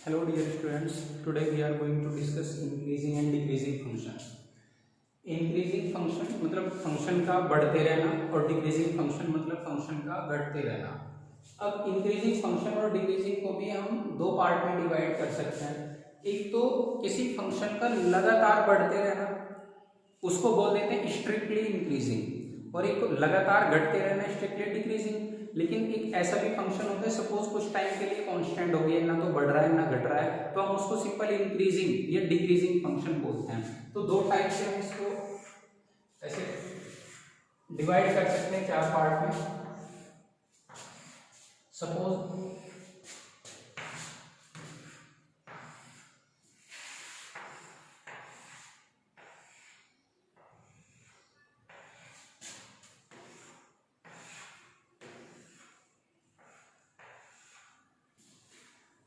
Hello dear students, today we are going to discuss increasing and decreasing function. Increasing function मतलब function का बढ़ते रहना और decreasing function मतलब फंक्शन का घटते रहना। अब इंक्रीजिंग फंक्शन और डिक्रीजिंग को भी हम दो पार्ट में डिवाइड कर सकते हैं। एक तो किसी फंक्शन का लगातार बढ़ते रहना, उसको बोल देते हैं स्ट्रिक्टली इंक्रीजिंग, और एक लगातार घटते रहना स्ट्रिक्टली डिक्रीजिंग। लेकिन एक ऐसा भी फंक्शन होता है, सपोज कुछ टाइम के लिए कांस्टेंट हो गया, ना तो बढ़ रहा है ना घट रहा है, तो हम उसको सिंपल इंक्रीजिंग या डिक्रीजिंग फंक्शन बोलते हैं। तो दो टाइप से हम इसको ऐसे डिवाइड कर सकते हैं चार पार्ट में। सपोज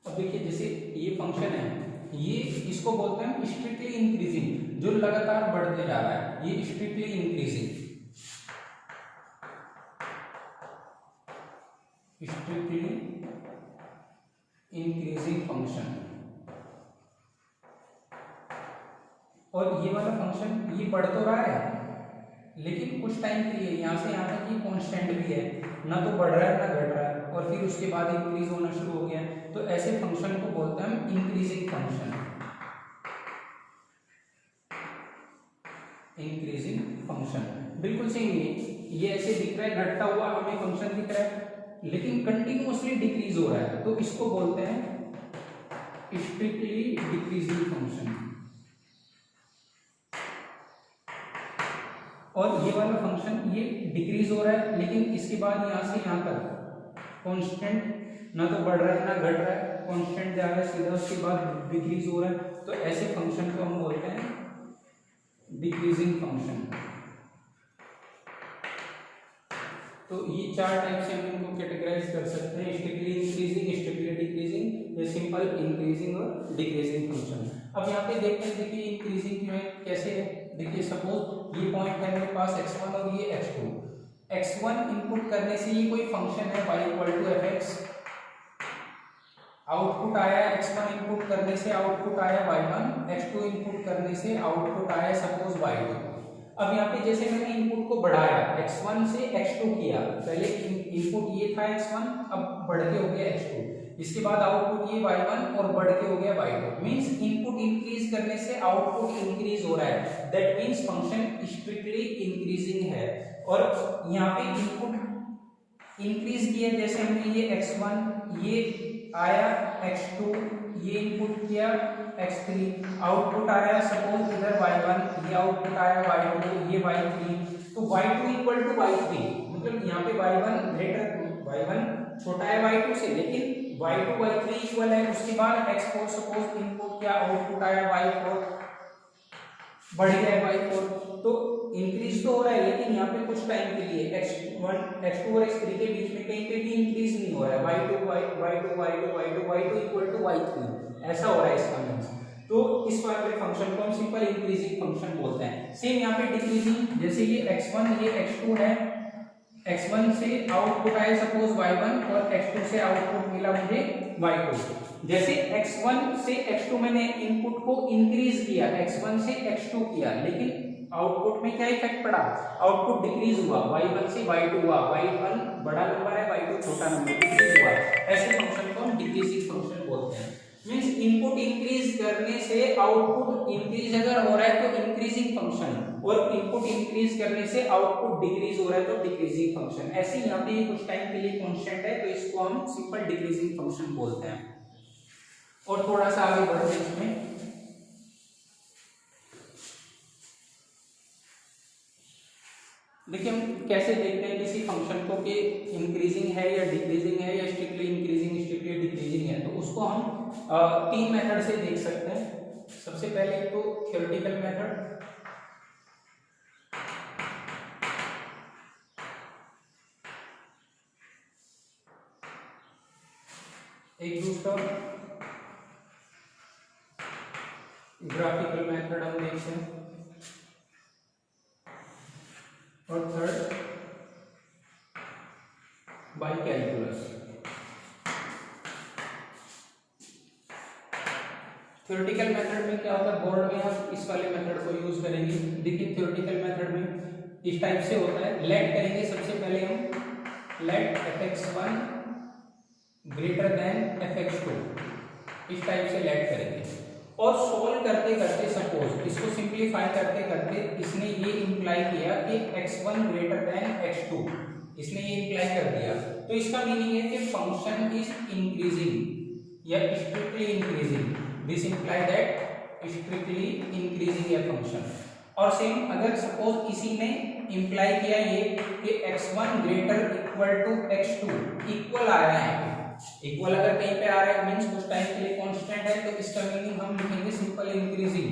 अब देखिए, जैसे ये फंक्शन है, ये इसको बोलते हैं स्ट्रिक्टली इंक्रीजिंग, जो लगातार बढ़ते जा रहा है, ये strictly increasing, strictly increasing function. और ये वाला फंक्शन ये बढ़ तो रहा है लेकिन कुछ टाइम के लिए, यहां से यहां तक ये कांस्टेंट भी है, ना तो बढ़ रहा है ना घट रहा है, और फिर उसके बाद इंक्रीज होना शुरू हो गया। तो ऐसे फंक्शन को बोलते हैं हम इंक्रीजिंग फंक्शन, इंक्रीजिंग फंक्शन। बिल्कुल सेम ये ऐसे दिख रहा है, घटता हुआ हमें फंक्शन दिख रहा है, लेकिन कंटिन्यूअसली डिक्रीज हो रहा है, तो इसको बोलते हैं स्ट्रिक्टली डिक्रीजिंग फंक्शन। और ये वाला फंक्शन ये डिक्रीज हो रहा है, लेकिन इसके बाद यहां से यहां तक कांस्टेंट, ना तो बढ़ रहा है ना घट रहा है, कांस्टेंट जा रहा है सीधा, उसके बाद डिक्रीज हो रहा है। तो ऐसे फंक्शन को हम बोलते हैं डिक्रीजिंग फंक्शन। तो ये चार टाइप से हम इनको कैटेगराइज कर सकते हैं, स्ट्रिक्टली इंक्रीजिंग, स्ट्रिक्टली डिक्रीजिंग, या सिंपल इंक्रीजिंग और डिक्रीजिंग फंक्शन। अब यहाँ पे देखते हैं, देखिए इंक्रीजिंग जो है कैसे है। देखिए सपोज ये पॉइंट है मेरे पास x1 और ये x2। x1 इनपुट करने से ये कोई फंक्शन है y equal to f x, output आया x1 इनपुट करने से आउटपुट आया y1, x2 इनपुट करने से आउटपुट आया सपोज y2। अब यहाँ पे जैसे मैंने इनपुट को बढ़ाया, x1 से x2 किया, पहले इनपुट ये था x1, अब बढ़ के हो गया x2, इसके बाद आउटपुट ये y1 और बढ़ के हो गया y2। मींस इनपुट इंक्रीज करने से आउटपुट इंक्रीज हो रहा है, that means function strictly increasing है। और यहाँ पे इनपुट इंक्रीज किया, जैसे हमने ये x1 ये आया, x2 ये इनपुट किया, x3 आउटपुट आया सपोज इधर y1, ये आउटपुट आया y2, ये y3। तो y2 इक्वल टू y3, मतलब यहाँ पे y1 ग्रेटर, y1 छोटा है y2 से, लेकिन y2 y3 इक्वल है। उसके बाद x4 सपोज इनपुट किया, आउटपुट आया y4, बढ़ गया y4। तो इंक्रीज तो हो रहा है, लेकिन यहाँ पे कुछ टाइम के लिए x1 x2 और x3 के बीच में कहीं पे भी इंक्रीज नहीं हो रहा है, y2 इक्वल टू y3 ऐसा हो रहा है इसका मींस। तो इस वाले फंक्शन को हम सिंपल इंक्रीजिंग फंक्शन बोलते हैं। सेम यहाँ पे डिक्रीजिंग, जैसे ये x1 ये x2 है, x1 से आउटपुट आया सपोज y1 और x2 से आउटपुट मिला मुझे y2। जैसे x1 से x2 मैंने इनपुट को इंक्रीज किया, x1 से x2 किया, लेकिन आउटपुट में क्या इफेक्ट पड़ा, आउटपुट डिक्रीज हुआ, y1 से y2 हुआ, y1 बड़ा नंबर है y2 छोटा नंबर, डिक्रीज हुआ। ऐसे फंक्शन को हम डिक्रीजिंग फंक्शन बोलते हैं। मींस इनपुट इंक्रीज करने से आउटपुट इंक्रीज अगर हो रहा है तो इंक्रीजिंग फंक्शन, और इनपुट इंक्रीज करने से आउटपुट डिक्रीज हो रहा है तो डिक्रीजिंग फंक्शन। ऐसे यहाँ पे कुछ टाइम के लिए कांस्टेंट है, तो इसको हम सिंपल डिक्रीजिंग फंक्शन बोलते हैं। और थोड़ा सा आगे बढ़ते हैं इसमें, देखिए हम कैसे देखते हैं किसी फंक्शन को कि इंक्रीजिंग है या डिक्रीजिंग है या स्ट्रिक्टली इंक्रीजिंग स्ट्रिक्टली डिक्रीजिंग है। तो उसको हम तीन मेथड से देख सकते हैं। सबसे पहले तो थ्योरेटिकल मेथड, एक दूसरा ग्राफिकल मेथड हम देखते हैं, और third by calculus. Theoretical method में क्या होता है, बोर्ड में हम इस वाले मेथड को यूज करेंगे। देखिए थ्योरेटिकल मेथड में इस टाइप से होता है, लेट करेंगे सबसे पहले हम late fx1 greater than fx2, इस टाइप से लेट करेंगे और सोल्व करते करते सपोज इसको सिंप्लीफाई करते करते इसने ये इंप्लाई किया कि x1 ग्रेटर देन x2, इसने ये इंप्लाई कर दिया, तो इसका मीनिंग है कि फंक्शन इज इंक्रीजिंग या strictly increasing, this imply that strictly increasing a function. और सेम अगर सपोज इसी ने इंप्लाई किया ये कि x1 greater equal to x2, equal आ रहा है, इक्वल अगर कहीं पे आ रहा है मींस कुछ टाइम के लिए कांस्टेंट है, तो इसका मीनिंग हम लिखेंगे सिंपल इंक्रीजिंग,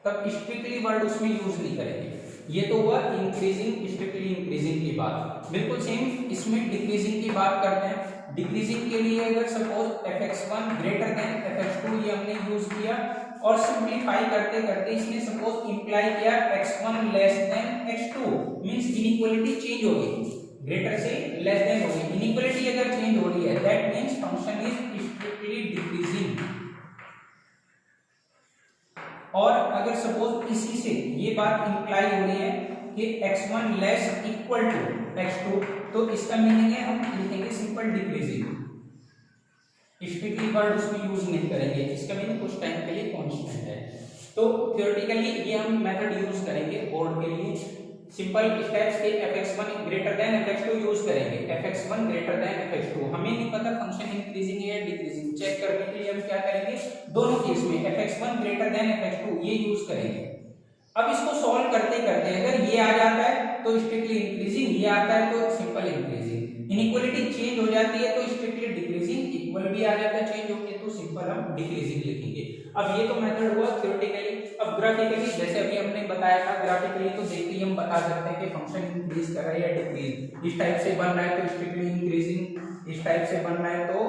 तब स्ट्रिक्टली वर्ड उसमें यूज नहीं करेंगे। ये तो हुआ इंक्रीजिंग, स्ट्रिक्टली इंक्रीजिंग की बात। बिल्कुल सेम इसमें डिक्रीजिंग की बात करते हैं। डिक्रीजिंग के लिए अगर suppose fx1 greater than fx2 ये हमने यूज किया और सिंप्लीफाई करते करते इसने सपोज इंप्लाई किया x1 less than x2, means inequality change हो गई, ग्रेटर से लेस देन हो गई, इनइक्वालिटी अगर चेंज हो रही है that means function is strictly decreasing. और अगर सपोज इसी से ये बात इंप्लाई हो रही है कि x1 less equal to x2, तो इसका मीनिंग है हम लिखेंगे सिंपल डिक्रीजिंग, स्ट्रिक्टली वर्ड उसमें यूज नहीं करेंगे, इसका मीनिंग कुछ टाइम के लिए कांस्टेंट है। तो थ्योरेटिकली ये हम मेथड यूज करेंगे बोर्ड के लिए, सिंपल स्टेप्स के fx1 greater than fx2 use करेंगे, fx1 ग्रेटर देन fx2, हमें नहीं पता फंक्शन इंक्रीजिंग है या डिक्रीजिंग, चेक करने के लिए हम क्या करेंगे, दोनों केस में fx1 ग्रेटर देन fx2 ये यूज करेंगे। अब इसको सॉल्व करते करते अगर ये आ जाता है तो स्ट्रिक्टली इंक्रीजिंग, ये आता है तो सिंपल इंक्रीजिंग, इनइक्वालिटी चेंज हो जाती है तो स्ट्रिक्टली डिक्रीजिंग, इक्वल भी आ जाता है चेंज होके तो सिंपल हम डिक्रीजिंग लिखेंगे। अब ये तो मेथड हुआ थ्योरेटिकली। अब ग्राफिकली जैसे अभी हमने बताया था, ग्राफिकली तो देखते ही हम बता सकते हैं कि फंक्शन इंक्रीज कर रहा है या डिक्रीज, इस टाइप से बन रहा है तो स्ट्रिक्टली इंक्रीजिंग, इस टाइप से बन रहा है तो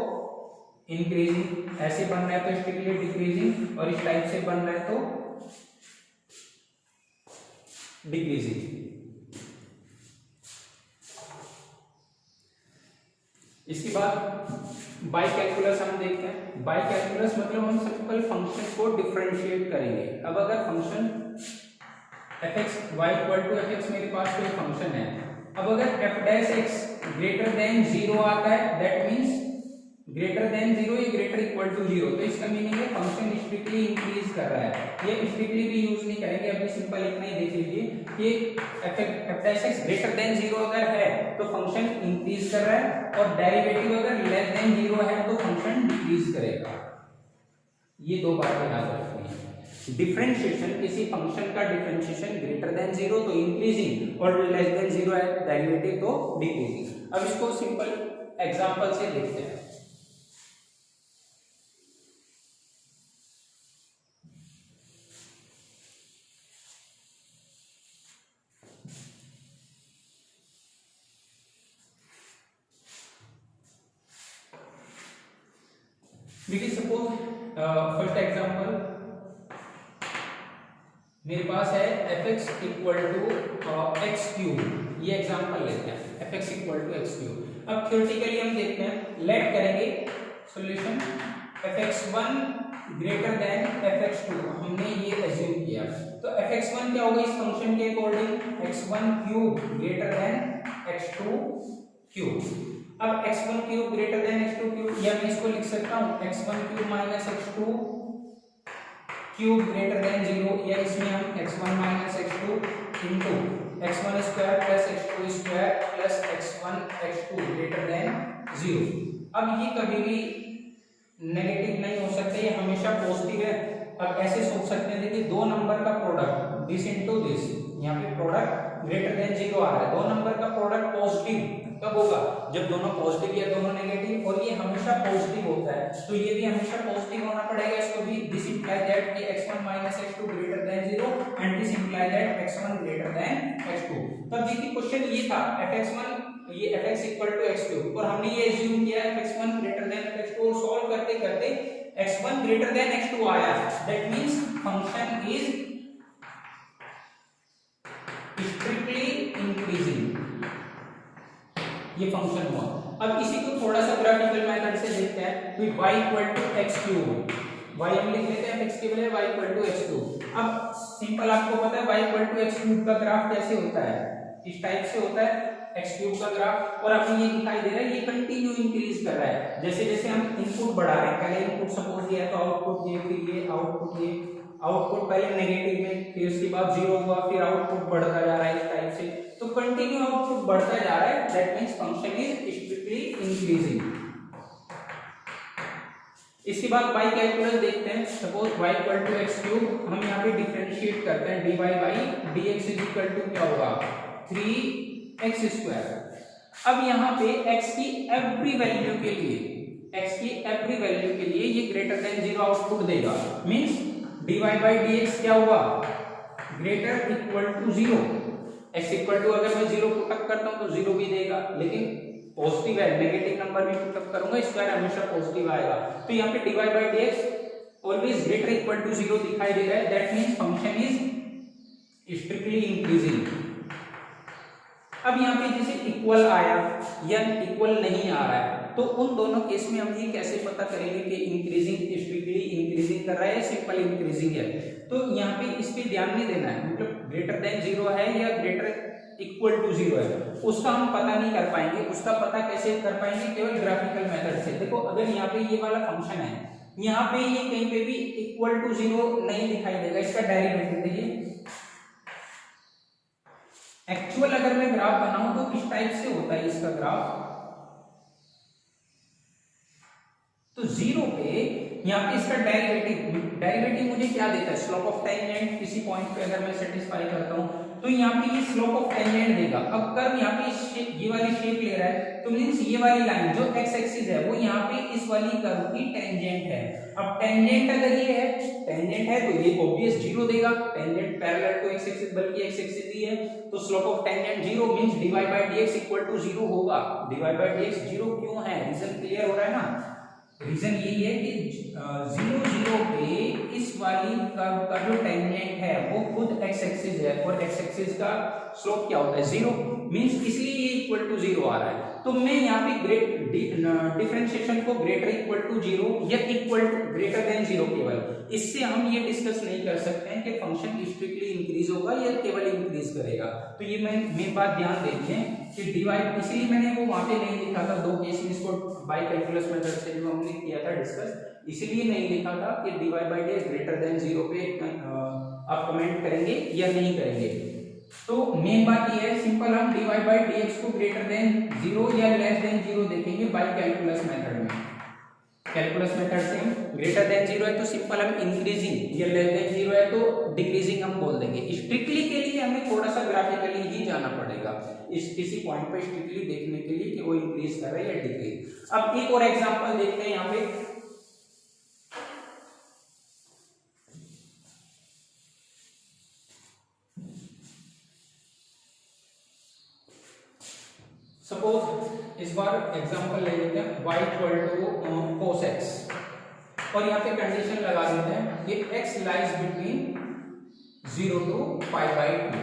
इंक्रीजिंग, ऐसे बन रहा है तो स्ट्रिक्टली डिक्रीजिंग, और इस टाइप से बन रहा है तो डिक्रीजिंग। इसके बाद बाई कैलकुलस हम देखते हैं। बाई कैलकुलस मतलब हम सिंपल फंक्शन को डिफरेंशिएट करेंगे। अब अगर function fx y equal to fx मेरे पास कोई फंक्शन है, अब अगर f dash x greater than 0 आता है दैट मींस ग्रेटर देन 0 या ग्रेटर इक्वल टू 0, तो इसका मीनिंग है फंक्शन स्ट्रिक्टली इंक्रीज कर रहा है। ये स्ट्रिक्टली भी यूज नहीं करेंगे, अभी सिंपल इतना ही देख लीजिए कि f dash x greater than 0 अगर है तो फंक्शन इंक्रीज कर रहा है, और डेरिवेटिव अगर लेस देन 0 है तो फंक्शन डिक्रीज करेगा। ये दो बातें याद रखनी है। डिफरेंशिएशन, किसी फंक्शन का डिफरेंशिएशन ग्रेटर देन 0 तो इंक्रीजिंग और लेस देन 0 है डेरिवेटिव तो डिक्रीजिंग। अब इसको सिंपल एग्जांपल से देखते हैं। देखिए सपोज फर्स्ट एग्जांपल मेरे पास है fx equal to x cube, ये एग्जांपल लेते हैं fx equal to x cube. अब थ्योरेटिकली हम देखते हैं, लेट करेंगे solution fx1 greater than fx2, हमने ये एज्यूम किया, तो fx1 क्या होगा इस फंक्शन के according, x1 cube greater than x2 cube. अब x1 cube greater than x2 cube, या मैं इसको लिख सकता हूँ x1 cube minus x2 cube greater than 0, या इसमें हम x1 minus x2 into x1 square plus x2 square plus x1 x2 greater than 0। अब ये कभी भी नेगेटिव नहीं हो सकते, ये हमेशा पॉजिटिव है। अब ऐसे सोच सकते हैं, देखिए दो नंबर का प्रोडक्ट दिस इंटू दिस, यहाँ पे प्रोडक्ट ग्रेटर देन 0 आ रहा है, दो नंबर का प्रोडक्ट पॉजिटिव कब होगा, जब दोनों पॉजिटिव या दोनों नेगेटिव, और ये हमेशा पॉजिटिव होता है, तो ये भी हमेशा पॉजिटिव होना पड़ेगा। इसको भी दिस इंप्लाई दैट कि x1 minus x2 greater than 0 and this imply that x1 greater than x2। तब देखिए क्वेश्चन ये था fx1 ये fx इक्वल टू x3, और हमने ये एज्यूम किया fx1 ग्रेटर देन fx2, और सॉल्व करते करते x1 ग्रेटर देन x2 आया, that means function is strictly increasing, ये फंक्शन हुआ। अब इसी को थोड़ा सा ग्राफिकल मेथड से देखते हैं, तो y equal to x cube, y हम लिख लेते हैं fx की बजाय y इक्वल टू x2। अब सिंपल आपको पता है y इक्वल टू x³ का ग्राफ कैसे होता है, इस टाइप से होता है x³ का ग्राफ। और आपको ये दिखाई दे रहा है ये कंटिन्यू इंक्रीज कर रहा है, जैसे जैसे हम इनपुट बढ़ा रहे हैं, पहले इनपुट सपोज ये है तो आउटपुट ये, फिर ये आउटपुट, ये आउटपुट पहले नेगेटिव में, फिर उसके बाद 0 हुआ, फिर आउटपुट बढ़ता जा रहा है इस टाइप से। तो कंटिन्यू आउटपुट बढ़ता जा रहा है, that means function is strictly increasing. इसके बाद y कैलकुलस देखते हैं। Suppose y equal to x³, हम यहाँ पे डिफरेंशिएट करते हैं dy by dx is equal to क्या होगा 3x²। अब यहाँ पे x की एवरी वैल्यू के लिए, x की एवरी वैल्यू के लिए ये ग्रेटर देन 0 आउटपुट देगा, मींस dy बाई dx क्या हुआ greater equal to 0। x equal to अगर मैं 0 पुटअप करता हूँ तो 0 भी देगा, लेकिन पॉजिटिव है, नेगेटिव नंबर में पुटअप करूंगा स्क्वायर हमेशा पॉजिटिव आएगा। तो यहाँ पे dy by dx always greater equal to 0 दिखाई दे रहा है, that means function is strictly increasing. अब यहाँ पे जैसे इक्वल आया या इक्वल नहीं आ रहा है, तो उन दोनों केस में हम ये कैसे पता करेंगे कि इंक्रीजिंग स्ट्रिक्टली इंक्रीजिंग कर रहा है या सिंपल इंक्रीजिंग है। तो यहाँ पे इस पे ध्यान नहीं देना है, मतलब ग्रेटर देन 0 है या ग्रेटर इक्वल टू 0 है, उसका हम पता नहीं कर पाएंगे। उसका पता कैसे कर पाएंगे, केवल ग्राफिकल मेथड से। देखो अगर यहाँ पे ये वाला फंक्शन है, यहाँ पे ये कहीं पे भी इक्वल टू 0 नहीं दिखाई देगा, इसका डेरिवेटिव देखिए। एक्चुअल अगर मैं ग्राफ बनाऊं तो इस टाइप से होता है इसका ग्राफ। तो 0 पे यहाँ पे इसका डेरिवेटिव मुझे क्या देता है, स्लोप ऑफ टेंजेंट। किसी पॉइंट पे अगर मैं सेटिस्फाई करता हूँ तो यहाँ पे ये स्लोप ऑफ टेंजेंट देगा। अब कर्व यहाँ पे ये वाली शेप ले रहा है, तो मींस ये वाली लाइन जो x एक्सिस है वो यहाँ पे इस वाली कर्व की टेंजेंट है। अब टेंजेंट अगर ये है, टेंजेंट है तो ये ऑब्वियस 0 देगा, tangent parallel to x axis बल्कि x एक्सिस ही है, तो slope of tangent 0 means dy by dx equal to 0 होगा। dy बाई dx 0 क्यों है, रीजन क्लियर हो रहा है ना। रीजन यही है कि 0 0 पे इस वाली कर्व का जो टेंजेंट है वो खुद x एक्सिस है, और x एक्सिस का स्लोप क्या होता है 0, मींस इसलिए ये इक्वल टू 0 आ रहा है। तो मैं यहाँ पे डिफरेंशिएशन को ग्रेटर इक्वल टू 0 या इक्वल टू ग्रेटर देन 0 केवल, इससे हम ये डिस्कस नहीं कर सकते हैं कि फंक्शन स्ट्रिक्टली इंक्रीज होगा या केवल इंक्रीज करेगा। तो ये मैं बात ध्यान देखें कि डिवाइड, इसलिए मैंने वो वहां पे नहीं लिखा था 2 केस में, इसको बाय कैलकुलस मेथड से जो हमने किया था डिस्कस, इसलिए नहीं लिखा था कि dy by dx greater than 0 पे आप कमेंट करेंगे या नहीं करेंगे। तो मेन बात ये है, सिंपल हम dy बाई dx को ग्रेटर देन 0 या लेस देन 0 देखेंगे बाय कैलकुलस मेथड में। कैलकुलस मेथड से हम ग्रेटर देन 0 है तो सिंपल हम इंक्रीजिंग, या लेस देन 0 है तो डिक्रीजिंग हम बोल देंगे। स्ट्रिक्टली के लिए हमें थोड़ा सा ग्राफिकली ही जाना पड़ेगा, इस किसी पॉइंट पे स्ट्रिक्टली देखने के लिए कि वो इंक्रीज कर रहा है या डिक्रीज। अब एक और एग्जांपल देखते हैं यहाँ पे। सपोज इस बार एग्जांपल ले लेते हैं y equal to cos x, और यहाँ पे कंडीशन लगा देते हैं कि x lies between 0 to π/2।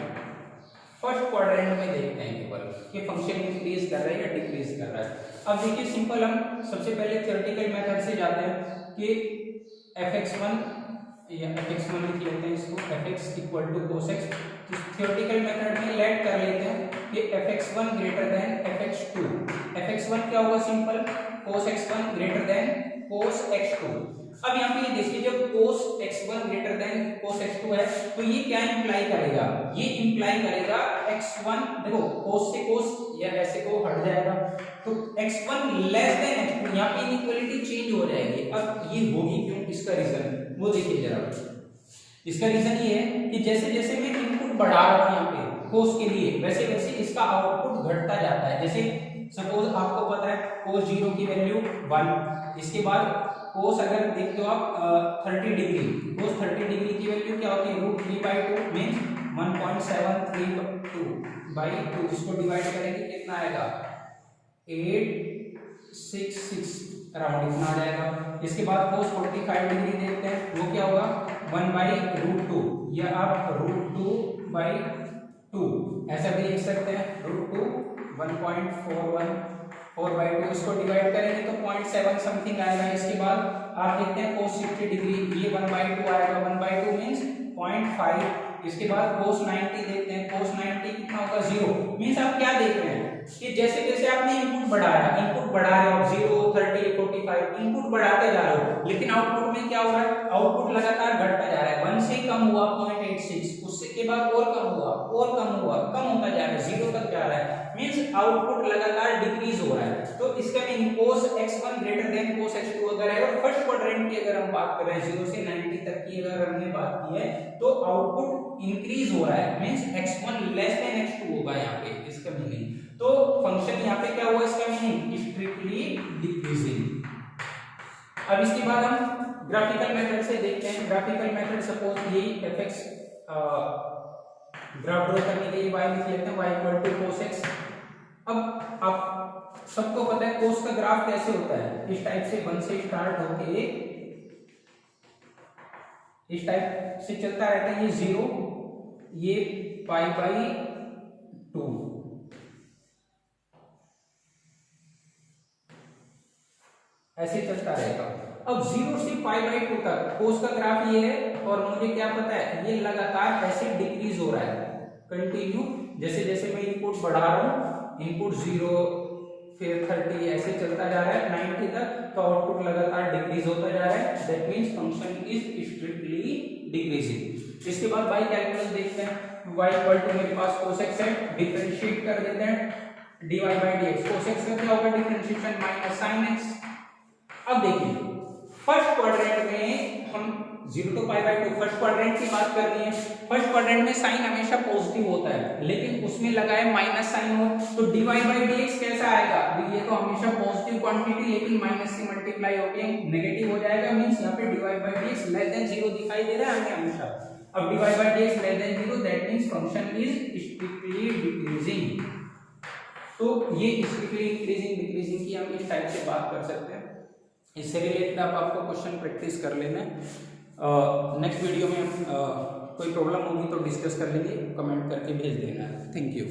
First quadrant में देखते हैं केवल कि फंक्शन इंक्रीज कर रहा है या डिक्रीज कर रहा है। अब देखिए सिंपल हम सबसे पहले थ्योरेटिकल मेथड से जाते हैं कि fx1 या fx1 लिख लेते हैं इसको, fx equal to cos x। Theoretical method में लेट कर लेते हैं कि fx1 greater than fx2। fx1 क्या होगा, simple cos x1 greater than cos x2। अब यहाँ पे ये देखिए जब cos x1 greater than cos x2 है तो ये क्या इंप्लाई करेगा, ये इंप्लाई करेगा x1, देखो cos से cos या ऐसे को हट जाएगा तो x1 लेस देन x2, यहाँ पे इनइक्वालिटी चेंज हो जाएगी। अब ये होगी क्यों, इसका रीजन वो देखिए जरा। इसका रीजन ये है कि जैसे जैसे मैं इनपुट बढ़ा रहा हूँ यहाँ पे cos के लिए, वैसे वैसे इसका आउटपुट घटता जाता है। जैसे सपोज आपको पता है cos 0 की वैल्यू 1, इसके बाद cos अगर देखते हो आप 30 डिग्री, cos 30 डिग्री की वैल्यू क्या होती है √3/2 मींस 1.732/2। इसको डिवाइड करेंगे कितना आएगा 866 अराउंड इतना आ जाएगा। इसके बाद cos 45 डिग्री देखते हैं, वो क्या होगा 1/√2 या आप √2/2 ऐसा भी लिख सकते हैं, √2 1.41 4/2 इसको डिवाइड करेंगे तो 0.7 समथिंग आएगा। इसके बाद आप देखते हैं cos 60 डिग्री, ये 1/2 आएगा, 1/2 मींस 0.5। इसके बाद cos 90 देखते हैं, cos 90 कितना होगा 0। मींस आप क्या देख रहे हैं कि जैसे जैसे आपने इनपुट बढ़ाया, इनपुट बढ़ा रहे हो 0 30 45 इनपुट बढ़ाते जा रहे हो, लेकिन आउटपुट में क्या हो रहा है, आउटपुट लगातार घटता जा रहा है। 1 से कम हुआ 0.86, उससे के बाद और कम हुआ, और कम हुआ, कम होता जा रहा है, 0 तक जा रहा है। मींस आउटपुट लगातार डिक्रीज हो रहा है। तो इसका meaning cos x1 greater than cos x2 अगर है और फर्स्ट क्वाड्रेंट की अगर हम बात कर रहे हैं 0 से 90 तक की अगर हमने बात की है तो आउटपुट इंक्रीज हो रहा है। Means x1 less than x2 होगा यहाँ पे, इसका मीनिंग। तो फंक्शन यहाँ पे क्या हुआ, इसका मीनिंग स्ट्रिक्टली डिक्रीजिंग। अब इसके बाद हम ग्राफिकल मेथड से देखते हैं। ग्राफिकल मेथड सपोज ये fx ग्राफ ड्रॉ करने के लिए y लिख लेते हैं, y equal to cos x। अब आप सबको पता है cos का ग्राफ कैसे होता है, इस टाइप से 1 से स्टार्ट होके इस टाइप से चलता रहता है, ये 0, ये π/2, ऐसे चलता रहेगा। अब 0 से π/2 तक cos का ग्राफ ये है और मुझे क्या पता है, ये लगातार ऐसे डिक्रीज हो रहा है कंटिन्यू। जैसे जैसे मैं इनपुट बढ़ा रहा हूँ, इनपुट 0 फिर 30 ऐसे चलता जा रहा है 90 तक, तो आउटपुट लगातार डिक्रीज होता जा रहा है। That means function is strictly decreasing. इसके बाद बाई कैलकुलस देखते हैं। y इक्वल टू मेरे पास cos x है, डिफरेंशिएट कर देते हैं dy/dx। cos x का क्या होगा डिफरेंशिएशन माइनस sin x। अब देखिए फर्स्ट क्वाड्रेंट में हम 0 to π/2 फर्स्ट क्वाड्रेंट की बात कर रही है। फर्स्ट क्वाड्रेंट में साइन हमेशा पॉजिटिव होता है, लेकिन उसमें लगा है माइनस साइन हो, तो dy/dx कैसा आएगा, ये तो हमेशा पॉजिटिव क्वांटिटी लेकिन माइनस से मल्टीप्लाई होके नेगेटिव हो जाएगा। मींस यहाँ पे dy/dx लेस देन 0 दिखाई दे रहा है हमेशा। अब dy/dx less than 0 that means function is strictly decreasing. तो ये स्ट्रिक्टली इंक्रीजिंग डिक्रीजिंग की हम इस टाइप से बात कर सकते हैं। इससे रिलेटेड आप आपको क्वेश्चन प्रैक्टिस कर लेना। नेक्स्ट वीडियो में हम कोई प्रॉब्लम होगी तो डिस्कस कर लेंगे, कमेंट करके भेज देना। Thank you.